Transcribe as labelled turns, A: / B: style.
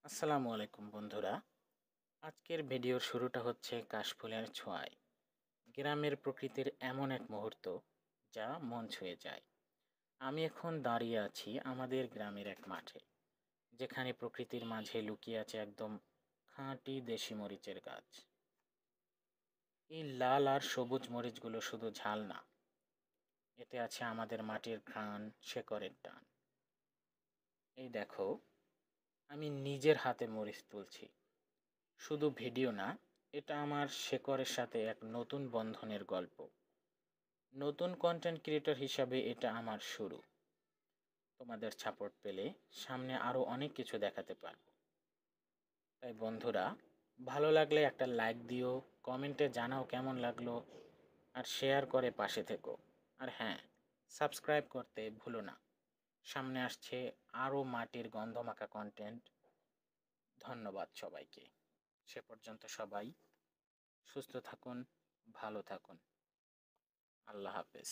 A: আসসালামু আলাইকুম বন্ধুরা। আজকের ভিডিওর শুরুটা হচ্ছে কাশফুলের ছোঁয়ায়। গ্রামের প্রকৃতির এমন এক মুহূর্ত যা মন ছুঁয়ে যায়। আমি এখন দাঁড়িয়ে আছি আমাদের গ্রামের এক মাঠে, যেখানে প্রকৃতির মাঝে লুকিয়ে আছে একদম খাঁটি দেশি মরিচের গাছ। এই লাল আর সবুজ মরিচগুলো শুধু ঝাল না, এতে আছে আমাদের মাটির ঘ্রাণ, শেকড়ের টান। এই দেখো, আমি নিজের হাতে মরিচ তুলছি। শুধু ভিডিও না, এটা আমার শেকড়ের সাথে এক নতুন বন্ধনের গল্প। নতুন কন্টেন্ট ক্রিয়েটর হিসাবে এটা আমার শুরু। তোমাদের সাপোর্ট পেলে সামনে আরও অনেক কিছু দেখাতে পারবো। তাই বন্ধুরা, ভালো লাগলে একটা লাইক দিও, কমেন্টে জানাও কেমন লাগলো, আর শেয়ার করে পাশে থেকো। আর হ্যাঁ, সাবস্ক্রাইব করতে ভুলো না। সামনে আসছে আরও মাটির গন্ধমাখা কন্টেন্ট। ধন্যবাদ সবাইকে। সে পর্যন্ত সবাই সুস্থ থাকুন, ভালো থাকুন। আল্লাহ হাফেজ।